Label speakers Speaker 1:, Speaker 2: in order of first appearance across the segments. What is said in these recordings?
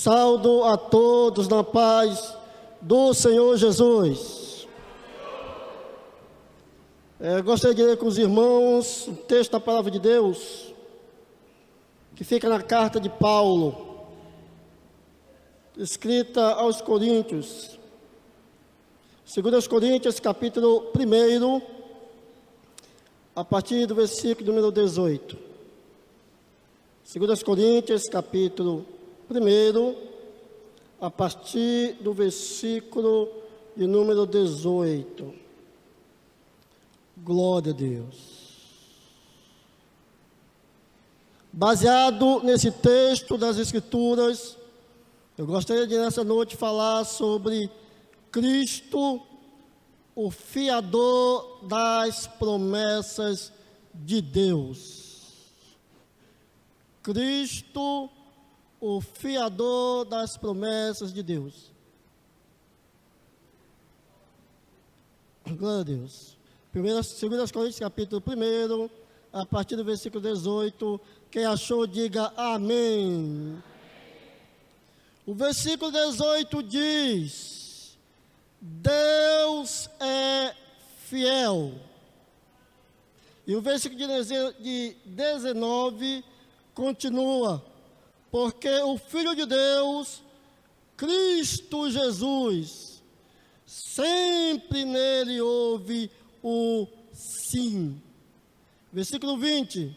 Speaker 1: Saúdo a todos na paz do Senhor Jesus. Gostaria de ler com os irmãos o texto da Palavra de Deus, que fica na carta de Paulo, escrita aos Coríntios. 2 Coríntios, capítulo 1, a partir do versículo número 18. 2 Coríntios, capítulo 1, a partir do versículo de número 18. Glória a Deus. Baseado nesse texto das Escrituras, eu gostaria de nessa noite falar sobre Cristo, o fiador das promessas de Deus. Cristo, o fiador das promessas de Deus. Glória a Deus. 2 Coríntios, capítulo 1, a partir do versículo 18. Quem achou, diga amém. O versículo 18 diz: Deus é fiel. E o versículo de 19 continua: porque o Filho de Deus, Cristo Jesus, sempre nele houve o sim. Versículo 20: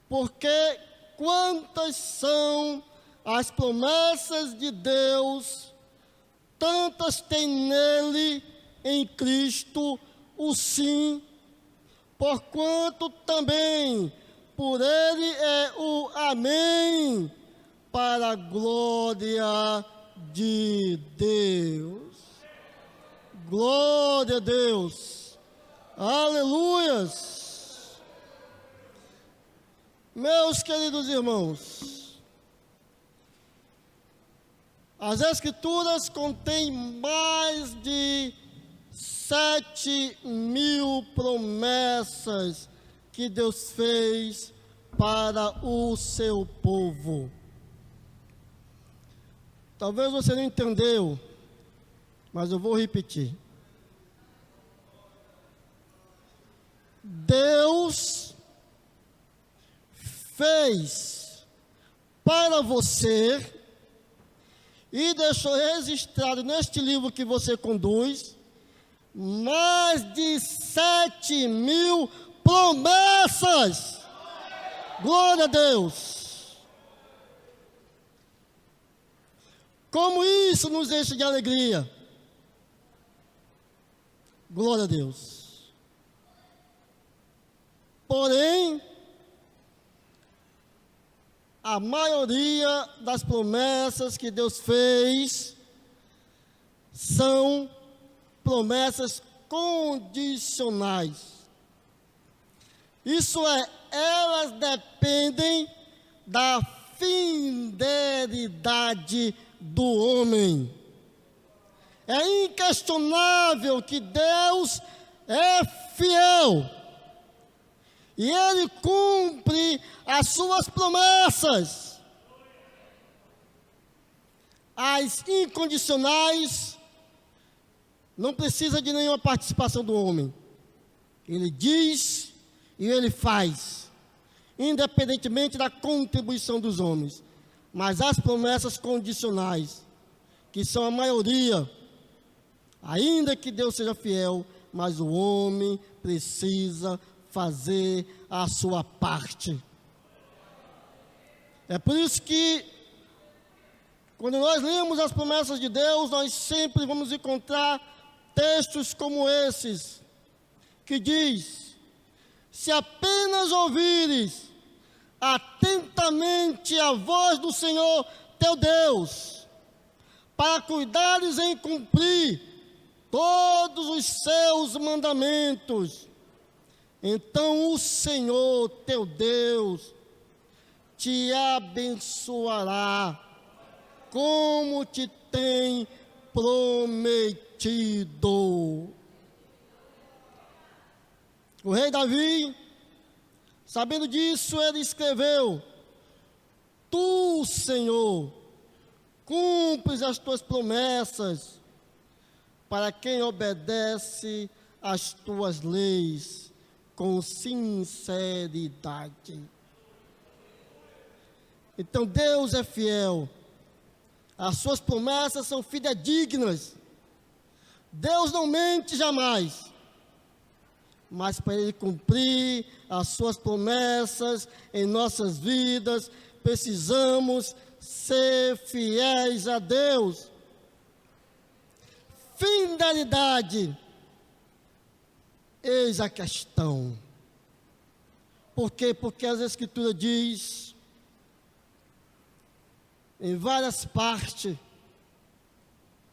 Speaker 1: porque quantas são as promessas de Deus, tantas tem nele, em Cristo, o sim, porquanto também por ele é o amém, para a glória de Deus. Glória a Deus. Aleluias. Meus queridos irmãos, as Escrituras contêm mais de 7.000 promessas que Deus fez para o seu povo. Talvez você não entendeu, mas eu vou repetir. Deus fez para você e deixou registrado neste livro que você conduz mais de 7.000 promessas. Glória a Deus. Como isso nos enche de alegria. Glória a Deus. Porém, a maioria das promessas que Deus fez são promessas condicionais. Isso é, elas dependem da fidelidade do homem. É inquestionável que Deus é fiel e Ele cumpre as suas promessas. As incondicionais não precisam de nenhuma participação do homem. Ele diz e Ele faz, independentemente da contribuição dos homens. Mas as promessas condicionais, que são a maioria, ainda que Deus seja fiel, mas o homem precisa fazer a sua parte. É por isso que, quando nós lemos as promessas de Deus, nós sempre vamos encontrar textos como esses, que diz: se apenas ouvires atentamente a voz do Senhor teu Deus, para cuidares em cumprir todos os seus mandamentos, então o Senhor teu Deus te abençoará, como te tem prometido. O rei Davi, sabendo disso, ele escreveu: Tu, Senhor, cumpres as tuas promessas para quem obedece às tuas leis com sinceridade. Então Deus é fiel, as suas promessas são fidedignas. Deus não mente jamais, mas para Ele cumprir as suas promessas em nossas vidas, precisamos ser fiéis a Deus. Fidelidade, eis a questão. Por quê? Porque as Escrituras diz em várias partes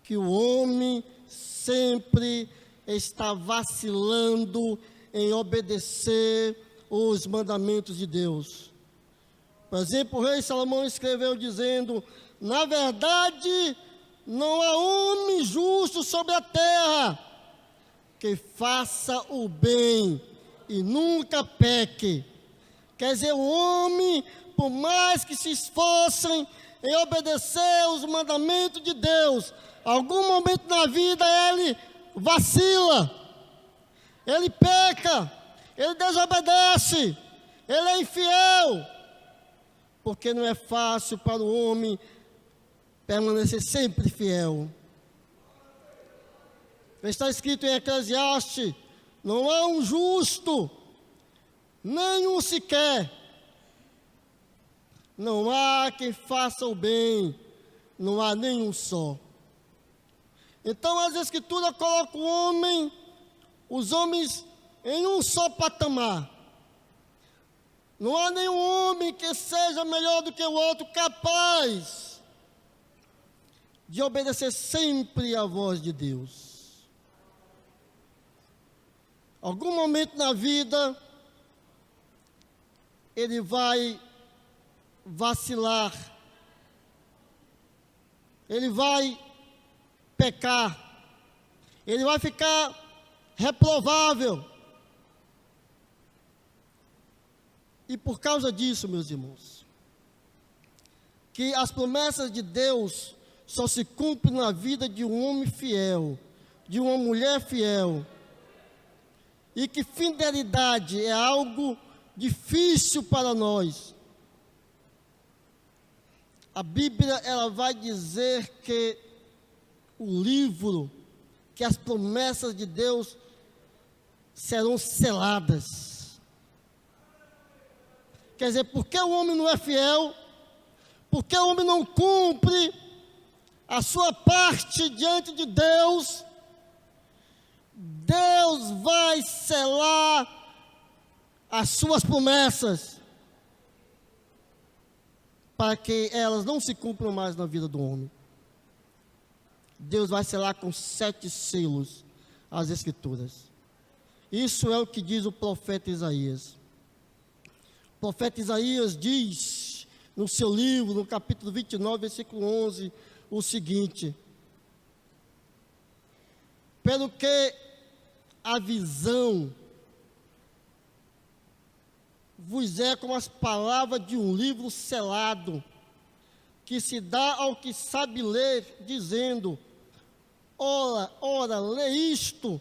Speaker 1: que o homem sempre está vacilando em obedecer os mandamentos de Deus. Por exemplo, o rei Salomão escreveu dizendo: na verdade, não há homem justo sobre a terra que faça o bem e nunca peque. Quer dizer, o homem, por mais que se esforcem em obedecer os mandamentos de Deus, algum momento na vida ele vacila, ele peca, ele desobedece, ele é infiel, porque não é fácil para o homem permanecer sempre fiel. Está escrito em Eclesiastes: não há um justo, nenhum sequer. Não há quem faça o bem, não há nenhum só. Então as Escrituras colocam os homens em um só patamar. Não há nenhum homem que seja melhor do que o outro, capaz de obedecer sempre à voz de Deus. Algum momento na vida, ele vai vacilar, ele vai pecar, ele vai ficar reprovável. E por causa disso, meus irmãos, que as promessas de Deus só se cumprem na vida de um homem fiel, de uma mulher fiel, e que fidelidade é algo difícil para nós. A Bíblia, ela vai dizer que o livro, que as promessas de Deus serão seladas. Quer dizer, porque o homem não é fiel, porque o homem não cumpre a sua parte diante de Deus, Deus vai selar as suas promessas, para que elas não se cumpram mais na vida do homem. Deus vai selar com 7 selos as Escrituras. Isso é o que diz o profeta Isaías. O profeta Isaías diz no seu livro, no capítulo 29, versículo 11, o seguinte: pelo que a visão vos é como as palavras de um livro selado, que se dá ao que sabe ler, dizendo: ora, lê isto.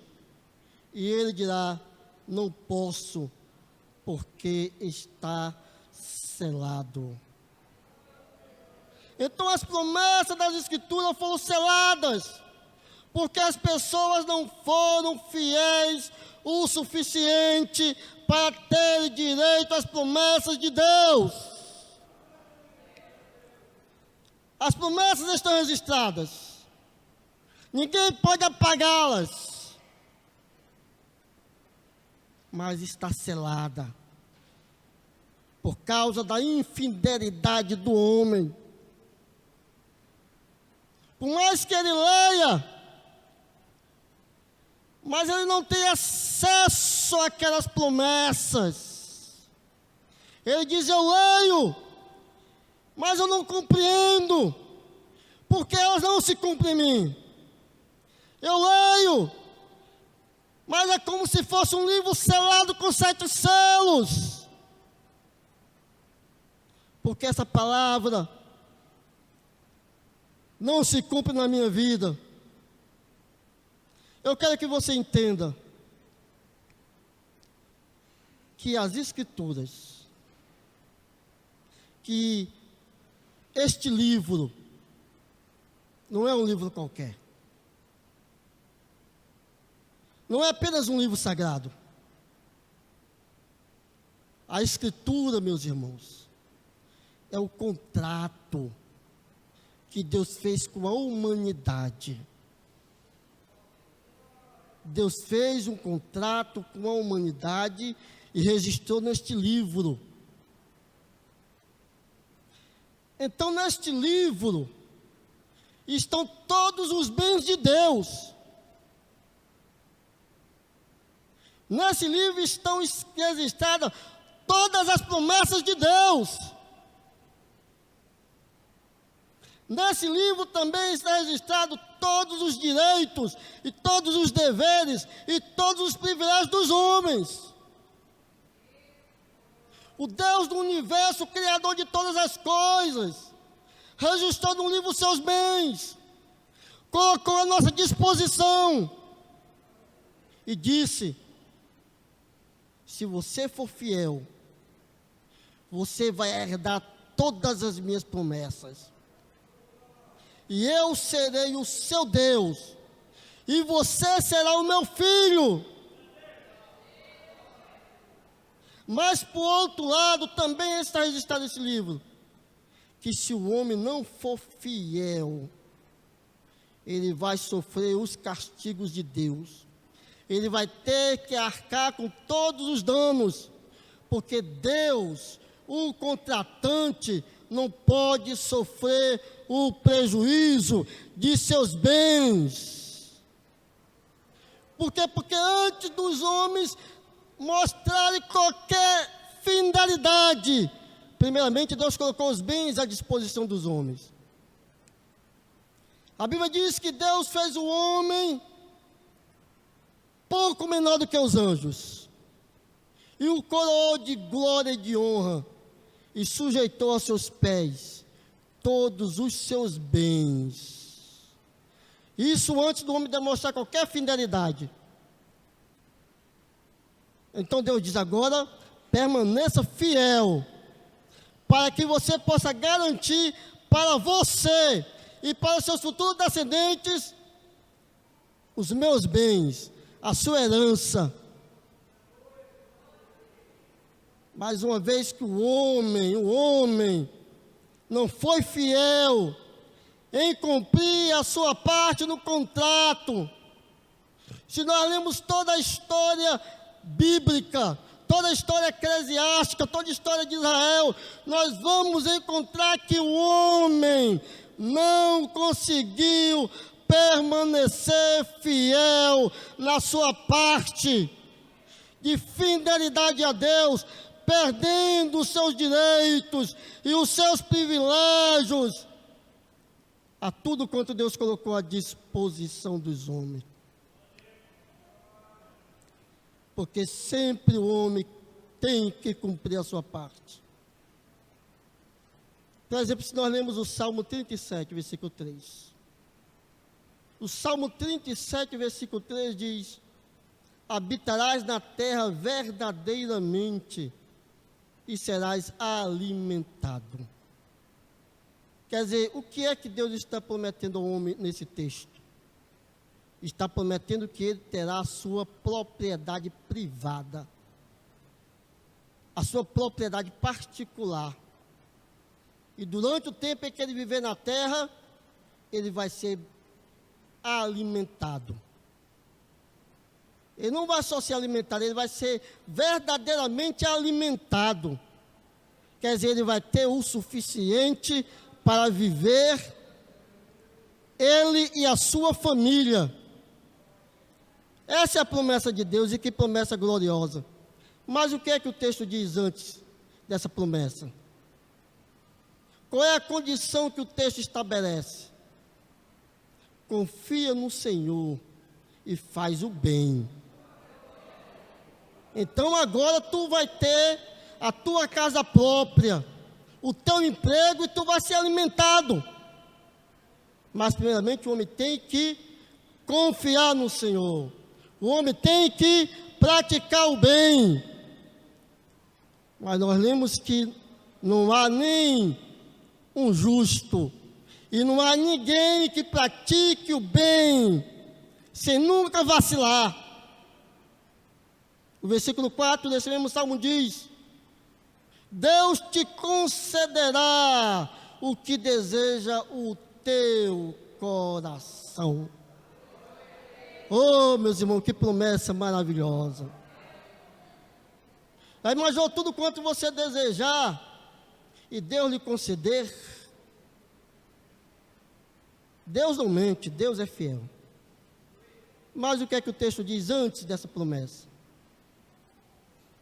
Speaker 1: E ele dirá: não posso, porque está selado. Então as promessas das Escrituras foram seladas, porque as pessoas não foram fiéis o suficiente para ter direito às promessas de Deus. As promessas estão registradas, ninguém pode apagá-las, mas está selada por causa da infidelidade do homem. Por mais que ele leia, mas ele não tem acesso àquelas promessas. Ele diz: eu leio, mas eu não compreendo, porque elas não se cumprem em mim. Eu leio, mas é como se fosse um livro selado com 7 selos, porque essa palavra não se cumpre na minha vida. Eu quero que você entenda que as Escrituras, que este livro não é um livro qualquer. Não é apenas um livro sagrado. A Escritura, meus irmãos, é o contrato que Deus fez com a humanidade. Deus fez um contrato com a humanidade e registrou neste livro. Então, neste livro, estão todos os bens de Deus. Nesse livro estão registradas todas as promessas de Deus. Nesse livro também está registrado todos os direitos e todos os deveres e todos os privilégios dos homens. O Deus do universo, o Criador de todas as coisas, registrou no livro os seus bens, colocou à nossa disposição e disse: se você for fiel, você vai herdar todas as minhas promessas. E eu serei o seu Deus, e você será o meu filho. Mas, por outro lado, também está registrado nesse livro, que se o homem não for fiel, ele vai sofrer os castigos de Deus. Ele vai ter que arcar com todos os danos, porque Deus, o contratante, não pode sofrer o prejuízo de seus bens. Por quê? Porque antes dos homens mostrarem qualquer finalidade, primeiramente Deus colocou os bens à disposição dos homens. A Bíblia diz que Deus fez o homem pouco menor do que os anjos, e o coroou de glória e de honra, e sujeitou aos seus pés todos os seus bens. Isso antes do homem demonstrar qualquer fidelidade. Então Deus diz agora: permaneça fiel, para que você possa garantir para você e para os seus futuros descendentes os meus bens, a sua herança. Mas uma vez que o homem não foi fiel em cumprir a sua parte no contrato, se nós lemos toda a história bíblica, toda a história eclesiástica, toda a história de Israel, nós vamos encontrar que o homem não conseguiu permanecer fiel na sua parte de fidelidade a Deus, perdendo os seus direitos e os seus privilégios a tudo quanto Deus colocou à disposição dos homens. Porque sempre o homem tem que cumprir a sua parte. Por exemplo, se nós lemos o Salmo 37, versículo 3. O Salmo 37, versículo 3 diz: habitarás na terra verdadeiramente e serás alimentado. Quer dizer, o que é que Deus está prometendo ao homem nesse texto? Está prometendo que ele terá a sua propriedade privada, a sua propriedade particular. E durante o tempo em que ele viver na terra, ele vai ser alimentado. Ele não vai só ser alimentado, ele vai ser verdadeiramente alimentado. Quer dizer, ele vai ter o suficiente para viver, ele e a sua família. Essa é a promessa de Deus, e que promessa gloriosa. Mas o que é que o texto diz antes dessa promessa? Qual é a condição que o texto estabelece? Confia no Senhor e faz o bem. Então agora tu vai ter a tua casa própria, o teu emprego, e tu vai ser alimentado. Mas, primeiramente, o homem tem que confiar no Senhor. O homem tem que praticar o bem. Mas nós lemos que não há nem um justo, e não há ninguém que pratique o bem, sem nunca vacilar. O versículo 4 desse mesmo salmo diz: Deus te concederá o que deseja o teu coração. Oh, meus irmãos, que promessa maravilhosa. Aí imaginou tudo quanto você desejar e Deus lhe conceder? Deus não mente, Deus é fiel. Mas o que é que o texto diz antes dessa promessa?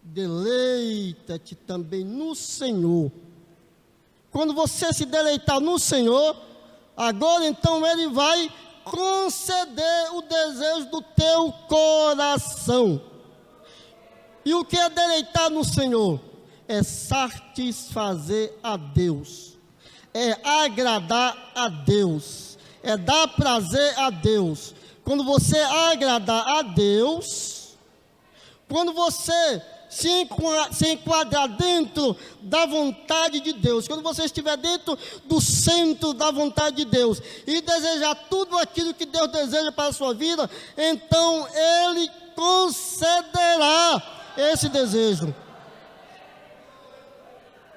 Speaker 1: Deleita-te também no Senhor. Quando você se deleitar no Senhor, agora então Ele vai conceder o desejo do teu coração. E o que é deleitar no Senhor? É satisfazer a Deus, é agradar a Deus, é dar prazer a Deus. Quando você agradar a Deus, quando você se enquadrar dentro da vontade de Deus, quando você estiver dentro do centro da vontade de Deus e desejar tudo aquilo que Deus deseja para a sua vida, então Ele concederá esse desejo.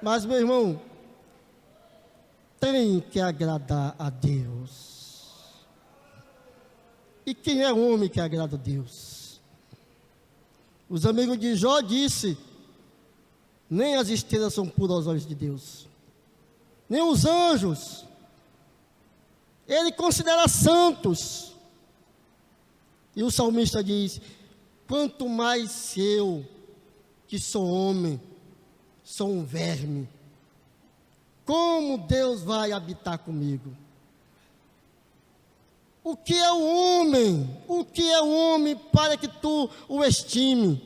Speaker 1: Mas, meu irmão, tem que agradar a Deus. E quem é o homem que agrada a Deus? Os amigos de Jó disse: nem as estrelas são puras aos olhos de Deus, nem os anjos. Ele considera santos. E o salmista diz: quanto mais eu, que sou homem, sou um verme, como Deus vai habitar comigo? O que é o homem? O que é o homem para que tu o estime?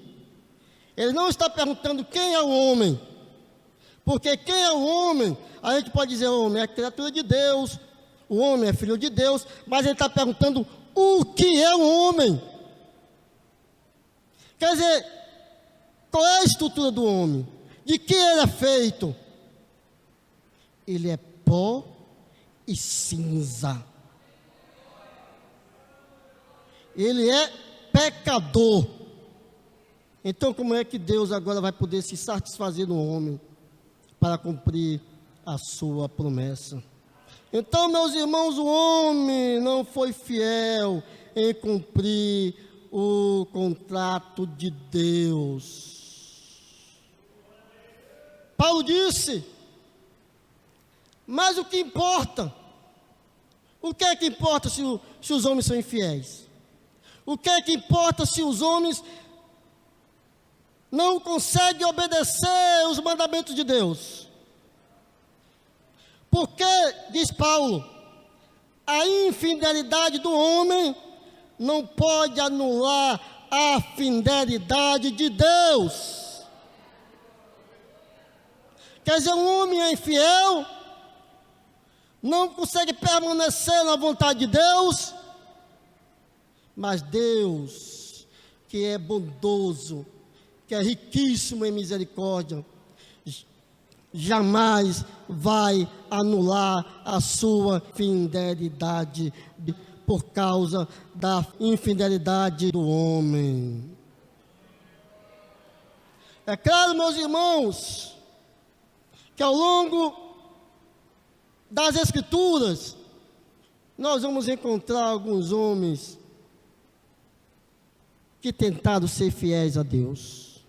Speaker 1: Ele não está perguntando quem é o homem, porque quem é o homem, a gente pode dizer: o homem é criatura de Deus, o homem é filho de Deus, mas ele está perguntando o que é o homem. Quer dizer, qual é a estrutura do homem? De que ele é feito? Ele é pó e cinza. Ele é pecador. Então, como é que Deus agora vai poder se satisfazer no homem para cumprir a sua promessa? Então, meus irmãos, o homem não foi fiel em cumprir o contrato de Deus. Paulo disse: mas o que importa? O que é que importa se os homens são infiéis? O que é que importa se os homens não conseguem obedecer os mandamentos de Deus? Porque, diz Paulo, a infidelidade do homem não pode anular a fidelidade de Deus. Quer dizer, um homem é infiel, não consegue permanecer na vontade de Deus, mas Deus, que é bondoso, que é riquíssimo em misericórdia, jamais vai anular a sua fidelidade por causa da infidelidade do homem. É claro, meus irmãos, que ao longo das Escrituras nós vamos encontrar alguns homens que tentaram ser fiéis a Deus.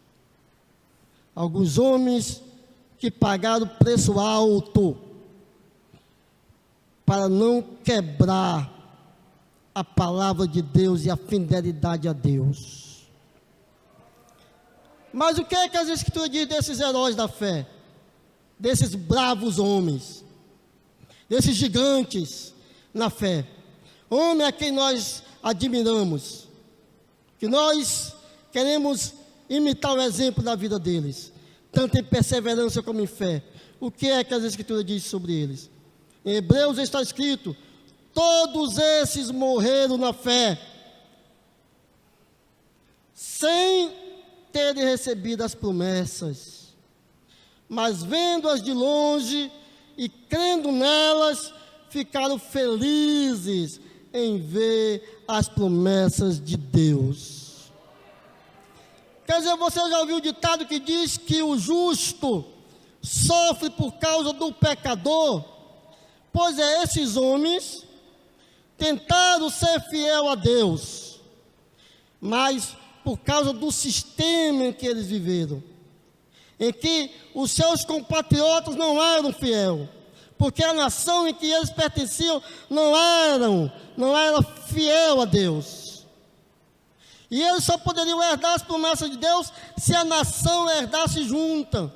Speaker 1: Alguns homens que pagaram preço alto para não quebrar a palavra de Deus e a fidelidade a Deus. Mas o que é que as Escrituras dizem desses heróis da fé? Desses bravos homens, desses gigantes na fé? Homem a quem nós admiramos, que nós queremos imitar o exemplo da vida deles, tanto em perseverança como em fé. O que é que as Escrituras dizem sobre eles? Em Hebreus está escrito: Todos esses morreram na fé, sem terem recebido as promessas, mas vendo-as de longe e crendo nelas, ficaram felizes em ver as promessas de Deus. Quer dizer, você já ouviu o ditado que diz que o justo sofre por causa do pecador? Pois é, esses homens tentaram ser fiel a Deus, mas por causa do sistema em que eles viveram, em que os seus compatriotas não eram fiel, porque a nação em que eles pertenciam não era fiel a Deus. E eles só poderiam herdar as promessas de Deus se a nação herdasse junta.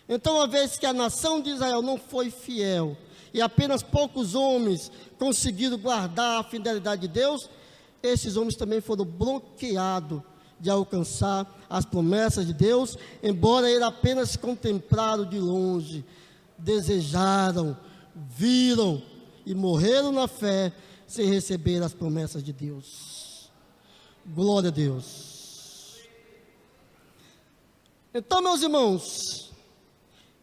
Speaker 1: Então, uma vez que a nação de Israel não foi fiel, e apenas poucos homens conseguiram guardar a fidelidade de Deus, esses homens também foram bloqueados de alcançar as promessas de Deus, embora eles apenas contemplaram de longe, desejaram, viram e morreram na fé, sem receber as promessas de Deus. Glória a Deus. Então, meus irmãos,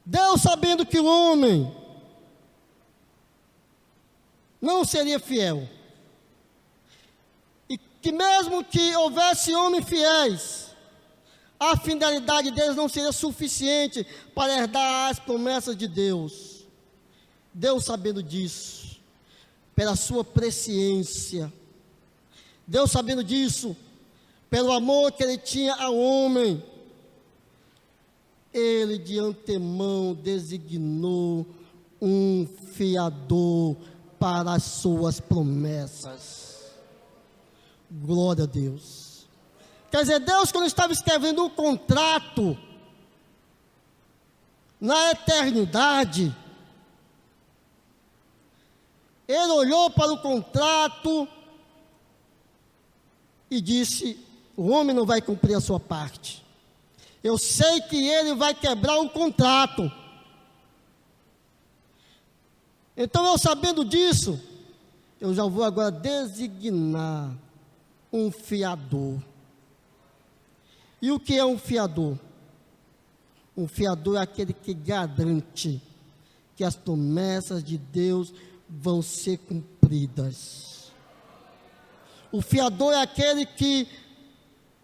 Speaker 1: Deus, sabendo que o homem não seria fiel, e que mesmo que houvesse homens fiéis, a fidelidade deles não seria suficiente para herdar as promessas de Deus. Deus, sabendo disso, pela sua presciência, Deus, sabendo disso, pelo amor que Ele tinha ao homem, Ele de antemão designou um fiador para as suas promessas. Glória a Deus. Quer dizer, Deus, quando estava escrevendo um contrato na eternidade, Ele olhou para o contrato e disse: o homem não vai cumprir a sua parte. Eu sei que ele vai quebrar o contrato. Então, eu sabendo disso, eu já vou agora designar um fiador. E o que é um fiador? Um fiador é aquele que garante que as promessas de Deus vão ser cumpridas. O fiador é aquele que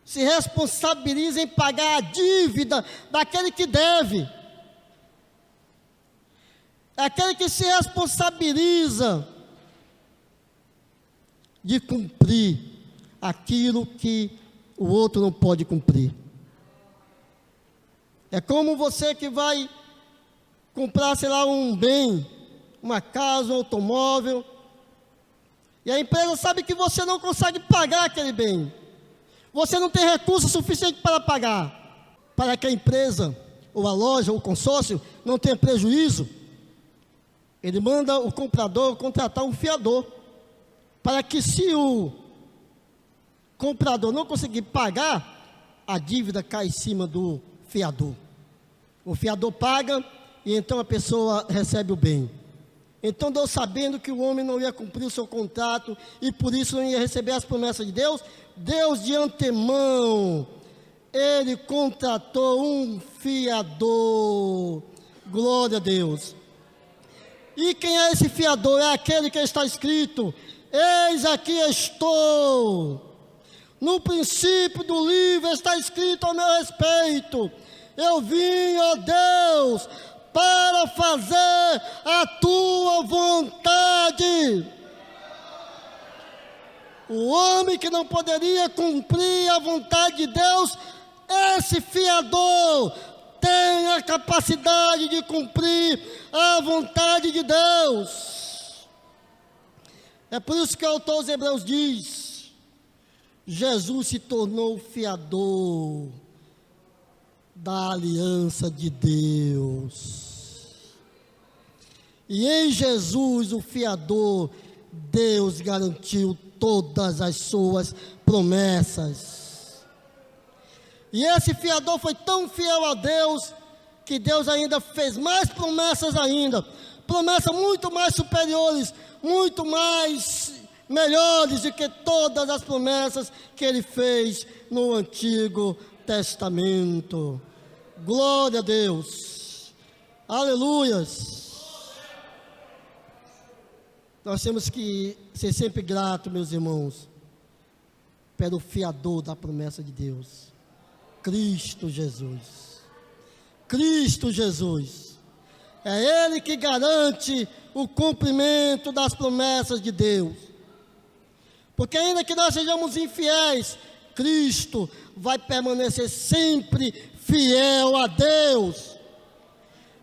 Speaker 1: se responsabiliza em pagar a dívida daquele que deve. É aquele que se responsabiliza de cumprir aquilo que o outro não pode cumprir. É como você que vai comprar, sei lá, um bem, uma casa, um automóvel, e a empresa sabe que você não consegue pagar aquele bem. Você não tem recurso suficiente para pagar. Para que a empresa, ou a loja, ou o consórcio não tenha prejuízo, ele manda o comprador contratar um fiador, para que, se o comprador não conseguir pagar, a dívida cai em cima do fiador. O fiador paga e então a pessoa recebe o bem. Então, Deus, sabendo que o homem não ia cumprir o seu contrato e por isso não ia receber as promessas de Deus, Deus de antemão, Ele contratou um fiador. Glória a Deus. E quem é esse fiador? É aquele que está escrito: eis aqui estou. No princípio do livro está escrito ao meu respeito: eu vim, ó Deus, para fazer a tua vontade. O homem que não poderia cumprir a vontade de Deus, esse fiador tem a capacidade de cumprir a vontade de Deus. É por isso que o autor aos Hebreus diz: Jesus se tornou fiador da aliança de Deus. E em Jesus, o fiador, Deus garantiu todas as suas promessas. E esse fiador foi tão fiel a Deus, que Deus ainda fez mais promessas ainda, promessas muito mais superiores muito mais melhores do que todas as promessas que ele fez no Antigo Testamento. Glória a Deus. Aleluias. Nós temos que ser sempre gratos, meus irmãos, pelo fiador da promessa de Deus, Cristo Jesus. Cristo Jesus. É Ele que garante o cumprimento das promessas de Deus. Porque ainda que nós sejamos infiéis, Cristo vai permanecer sempre fiel a Deus.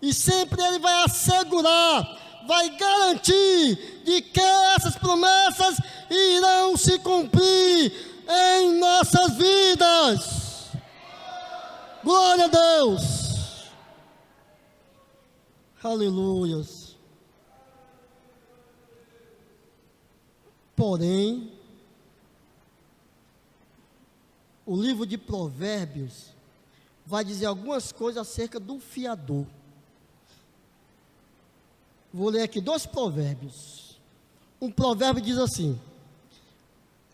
Speaker 1: E sempre Ele vai assegurar, vai garantir de que essas promessas irão se cumprir em nossas vidas. Glória a Deus. Aleluias. Porém, o livro de Provérbios vai dizer algumas coisas acerca do fiador. Vou ler aqui 2 provérbios. Um provérbio diz assim: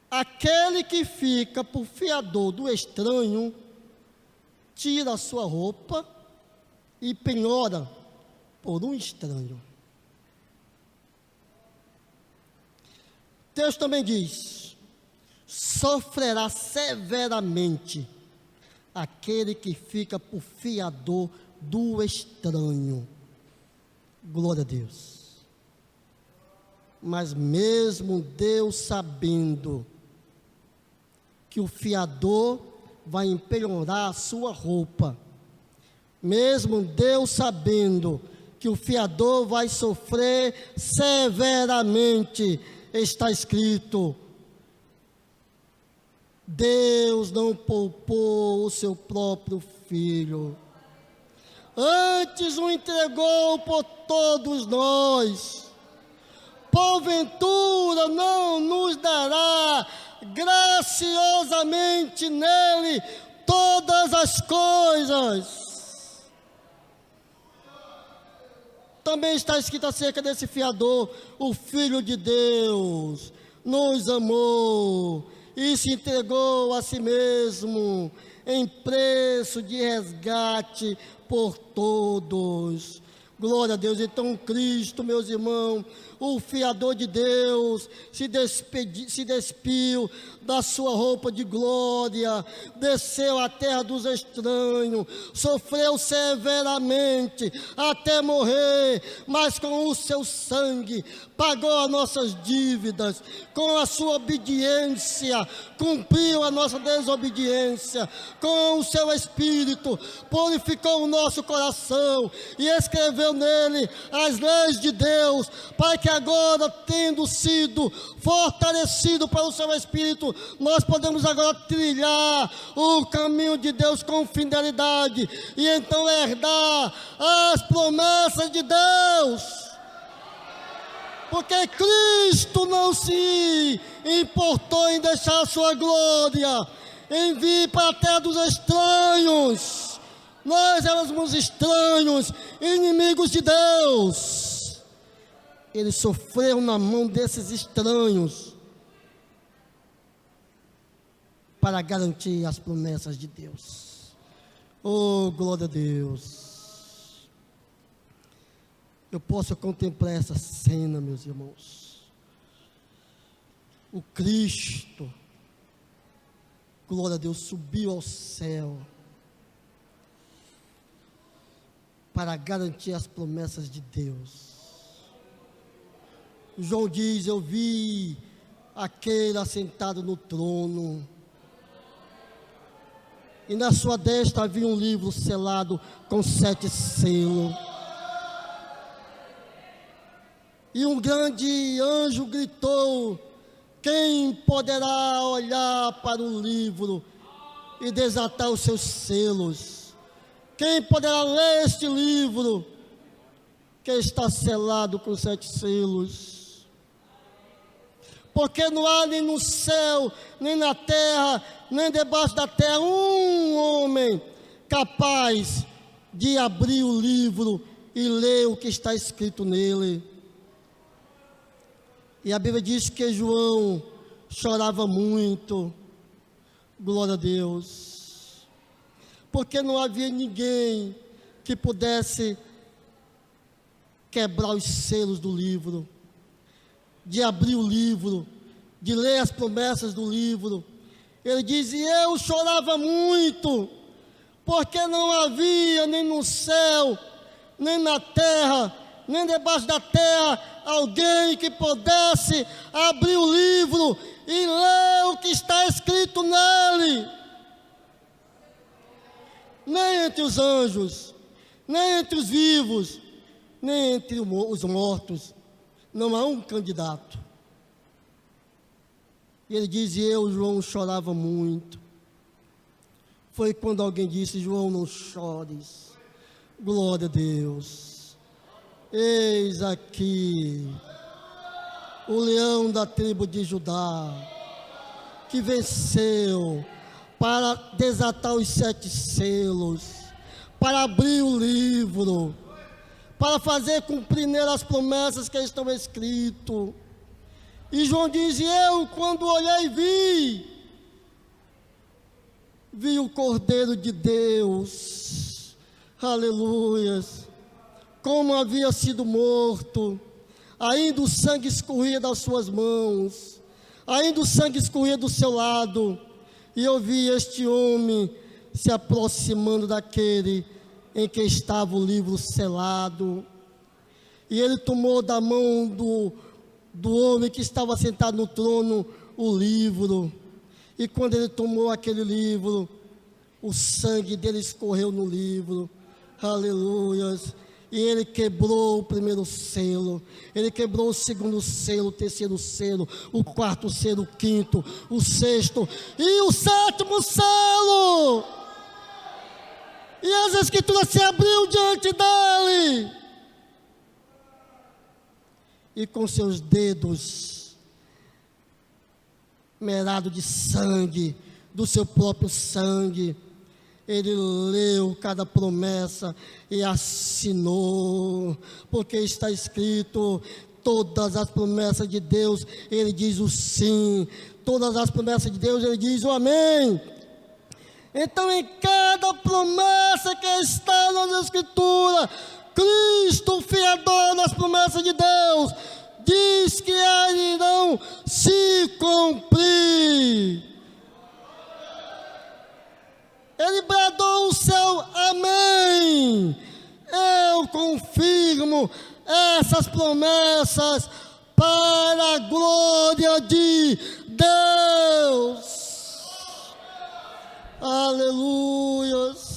Speaker 1: aquele que fica por fiador do estranho, tira a sua roupa e penhora por um estranho. Deus também diz: sofrerá severamente aquele que fica por fiador do estranho. Glória a Deus. Mas mesmo Deus sabendo que o fiador vai empenhorar a sua roupa, mesmo Deus sabendo que o fiador vai sofrer severamente, está escrito: Deus não poupou o seu próprio filho, antes o entregou por todos nós. Porventura não nos dará graciosamente nele todas as coisas. Também está escrito acerca desse fiador: o Filho de Deus nos amou e se entregou a si mesmo em preço de resgate por todos. Glória a Deus. Então Cristo, meus irmãos, o fiador de Deus, se despiu da sua roupa de glória, desceu à terra dos estranhos, sofreu severamente até morrer, mas com o seu sangue pagou as nossas dívidas, com a sua obediência cumpriu a nossa desobediência, com o seu Espírito purificou o nosso coração e escreveu nele as leis de Deus, para que agora, tendo sido fortalecido pelo seu Espírito, nós podemos agora trilhar o caminho de Deus com fidelidade e então herdar as promessas de Deus. Porque Cristo não se importou em deixar a sua glória, em vir para a terra dos estranhos. Nós éramos estranhos, inimigos de Deus. Ele sofreu na mão desses estranhos para garantir as promessas de Deus. Oh, glória a Deus. Eu posso contemplar essa cena, meus irmãos. O Cristo, glória a Deus, subiu ao céu para garantir as promessas de Deus. João diz: eu vi aquele assentado no trono, e na sua destra havia um livro selado com 7 selos. E um grande anjo gritou: quem poderá olhar para o livro e desatar os seus selos? Quem poderá ler este livro que está selado com 7 selos? Porque não há nem no céu, nem na terra, nem debaixo da terra um homem capaz de abrir o livro e ler o que está escrito nele. E a Bíblia diz que João chorava muito, glória a Deus, porque não havia ninguém que pudesse quebrar os selos do livro, de abrir o livro, de ler as promessas do livro. Ele diz: e eu chorava muito, porque não havia nem no céu, nem na terra, nem debaixo da terra, alguém que pudesse abrir o livro e ler o que está escrito nele. Nem entre os anjos, nem entre os vivos, nem entre os mortos, não há um candidato. E ele diz: e eu, João, chorava muito. Foi quando alguém disse: João, não chores. Glória a Deus. Eis aqui o leão da tribo de Judá, que venceu para desatar os 7 selos, para abrir o livro, para fazer cumprir nele as promessas que estão escritas. E João diz: e eu, quando olhei, vi o Cordeiro de Deus, aleluias, como havia sido morto, ainda o sangue escorria das suas mãos, ainda o sangue escorria do seu lado, e eu vi este homem se aproximando daquele em que estava o livro selado, e ele tomou da mão do homem que estava sentado no trono o livro, e quando ele tomou aquele livro, o sangue dele escorreu no livro, aleluias, e ele quebrou o primeiro selo, ele quebrou o segundo selo, o terceiro selo, o quarto selo, o quinto, o sexto e o 7º selo, e as escrituras se abriu diante dele, e com seus dedos merados de sangue, do seu próprio sangue, ele leu cada promessa e assinou, porque está escrito: todas as promessas de Deus, ele diz o sim, todas as promessas de Deus, ele diz o amém. Então, em cada promessa que está nas Escrituras, Cristo, fiador das promessas de Deus, diz que elas irão se cumprir. Ele bradou o seu amém. Eu confirmo essas promessas para a glória de Deus. Aleluias.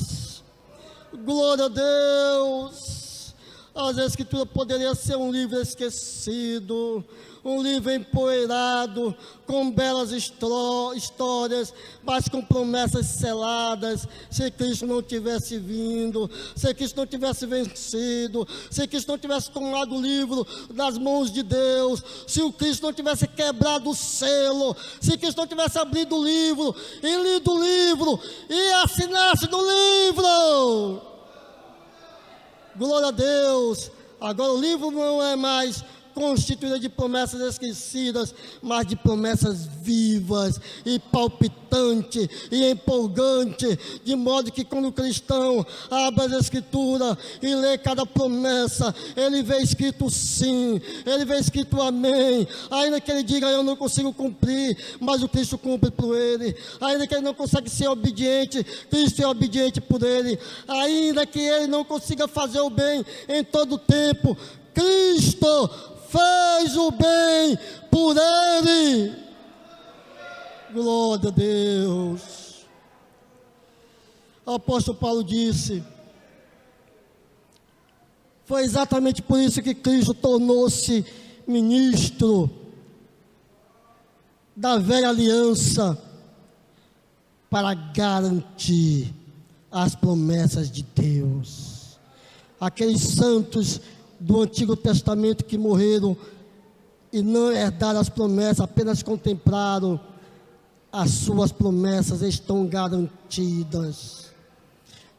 Speaker 1: Glória a Deus. As Escrituras poderiam ser um livro esquecido, um livro empoeirado, com belas histórias, mas com promessas seladas. Se Cristo não tivesse vindo, se Cristo não tivesse vencido, se Cristo não tivesse tomado o livro das mãos de Deus, se o Cristo não tivesse quebrado o selo, se Cristo não tivesse abrido o livro, e lido o livro, e assinasse no livro. Glória a Deus. Agora o livro não é mais constituída de promessas esquecidas, mas de promessas vivas e palpitantes e empolgantes, de modo que quando o cristão abre as Escrituras e lê cada promessa, ele vê escrito sim, ele vê escrito amém, ainda que ele diga: eu não consigo cumprir, mas o Cristo cumpre por ele. Ainda que ele não consiga ser obediente, Cristo é obediente por ele. Ainda que ele não consiga fazer o bem em todo o tempo, Cristo faz o bem por ele. Glória a Deus. O apóstolo Paulo disse: foi exatamente por isso que Cristo tornou-se ministro da velha aliança, para garantir as promessas de Deus. Aqueles santos do Antigo Testamento que morreram e não herdaram as promessas, apenas contemplaram, as suas promessas estão garantidas.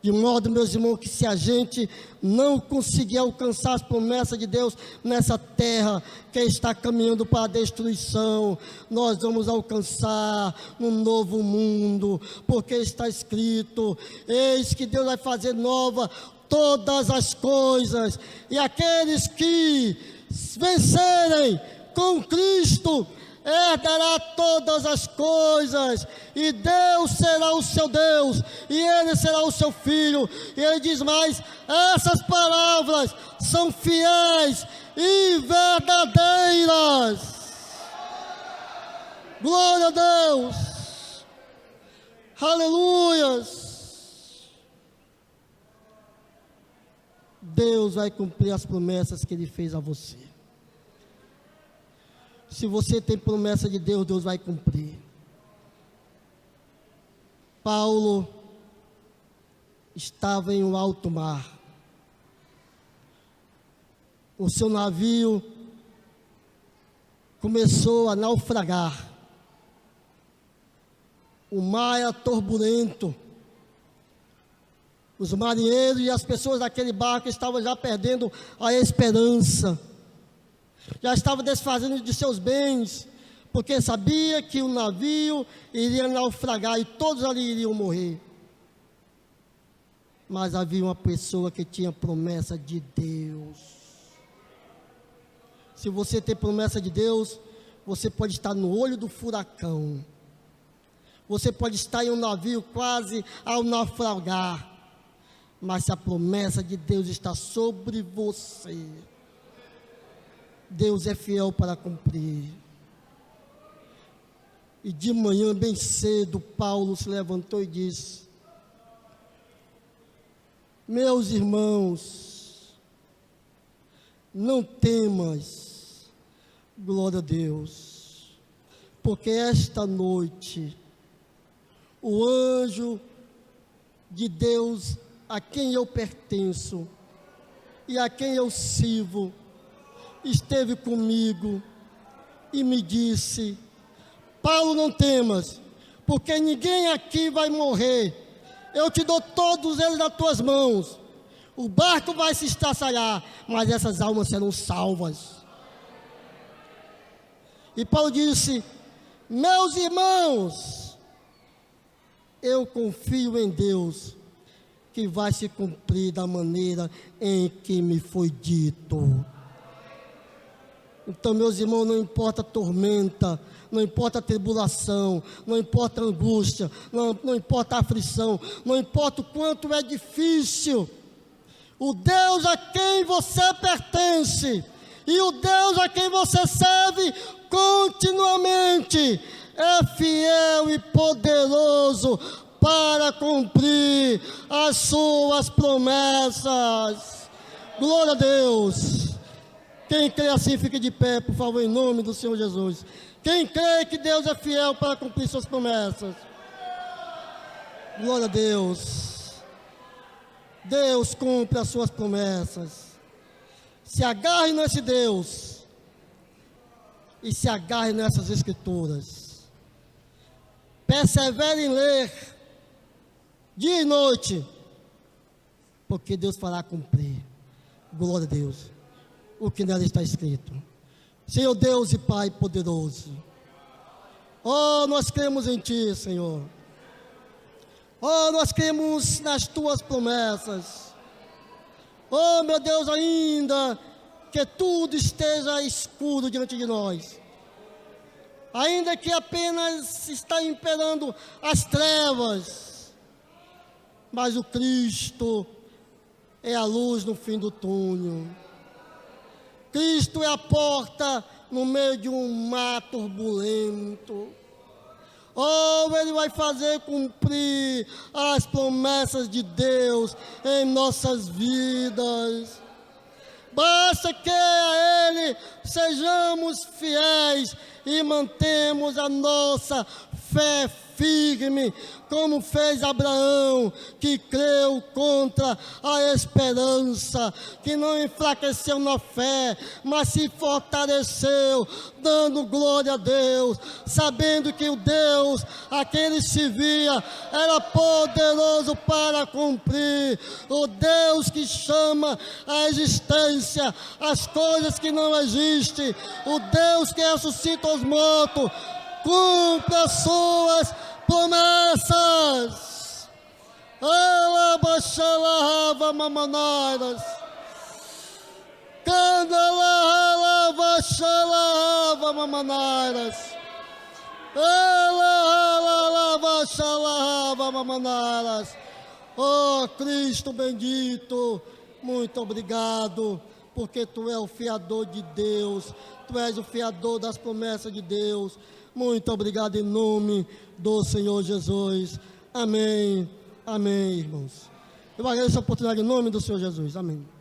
Speaker 1: De modo, meus irmãos, que se a gente não conseguir alcançar as promessas de Deus nessa terra que está caminhando para a destruição, nós vamos alcançar um novo mundo, porque está escrito: eis que Deus vai fazer nova todas as coisas, e aqueles que vencerem com Cristo herdará todas as coisas, e Deus será o seu Deus, e Ele será o seu Filho. E Ele diz mais: essas palavras são fiéis e verdadeiras. Glória a Deus, aleluias. Deus vai cumprir as promessas que Ele fez a você. Se você tem promessa de Deus, Deus vai cumprir. Paulo estava em um alto mar. O seu navio começou a naufragar. O mar era turbulento. Os marinheiros e as pessoas daquele barco estavam já perdendo a esperança. Já estava desfazendo de seus bens, porque sabia que o navio iria naufragar e todos ali iriam morrer. Mas havia uma pessoa que tinha promessa de Deus. Se você tem promessa de Deus, você pode estar no olho do furacão. Você pode estar em um navio quase ao naufragar. Mas se a promessa de Deus está sobre você, Deus é fiel para cumprir. E de manhã, bem cedo, Paulo se levantou e disse: meus irmãos, não temas, glória a Deus, porque esta noite, o anjo de Deus, a quem eu pertenço e a quem eu sirvo, esteve comigo e me disse: Paulo, não temas, porque ninguém aqui vai morrer. Eu te dou todos eles nas tuas mãos. O barco vai se estraçalhar, mas essas almas serão salvas. E Paulo disse: meus irmãos, eu confio em Deus, que vai se cumprir da maneira em que me foi dito. Então, meus irmãos, não importa a tormenta, não importa a tribulação, não importa a angústia, não importa a aflição, não importa o quanto é difícil, o Deus a quem você pertence e o Deus a quem você serve continuamente é fiel e poderoso para cumprir as suas promessas. Glória a Deus. Quem crê assim, fique de pé, por favor, em nome do Senhor Jesus. Quem crê que Deus é fiel para cumprir suas promessas? Glória a Deus. Deus cumpre as suas promessas. Se agarre nesse Deus e se agarre nessas Escrituras. Persevere em ler dia e noite, porque Deus fará cumprir. Glória a Deus. O que nela está escrito. Senhor Deus e Pai poderoso, oh, nós cremos em Ti, Senhor. Oh, nós cremos nas Tuas promessas. Oh, meu Deus, ainda que tudo esteja escuro diante de nós, ainda que apenas está imperando as trevas, mas o Cristo é a luz no fim do túnel. Cristo é a porta no meio de um mar turbulento. Oh, Ele vai fazer cumprir as promessas de Deus em nossas vidas. Basta que a Ele sejamos fiéis e mantemos a nossa fé firme, como fez Abraão, que creu contra a esperança, que não enfraqueceu na fé, mas se fortaleceu, dando glória a Deus, sabendo que o Deus a quem ele servia era poderoso para cumprir, o Deus que chama a existência as coisas que não existem, o Deus que ressuscita os mortos, cumpre as suas promessas. Alabaxalava mamanairas, candalabaxalava mamanairas, alabaxalava mamanairas. Oh Cristo bendito, muito obrigado, porque Tu és o fiador de Deus, Tu és o fiador das promessas de Deus. Muito obrigado em nome do Senhor Jesus. Amém. Amém, irmãos. Eu agradeço a oportunidade em nome do Senhor Jesus. Amém.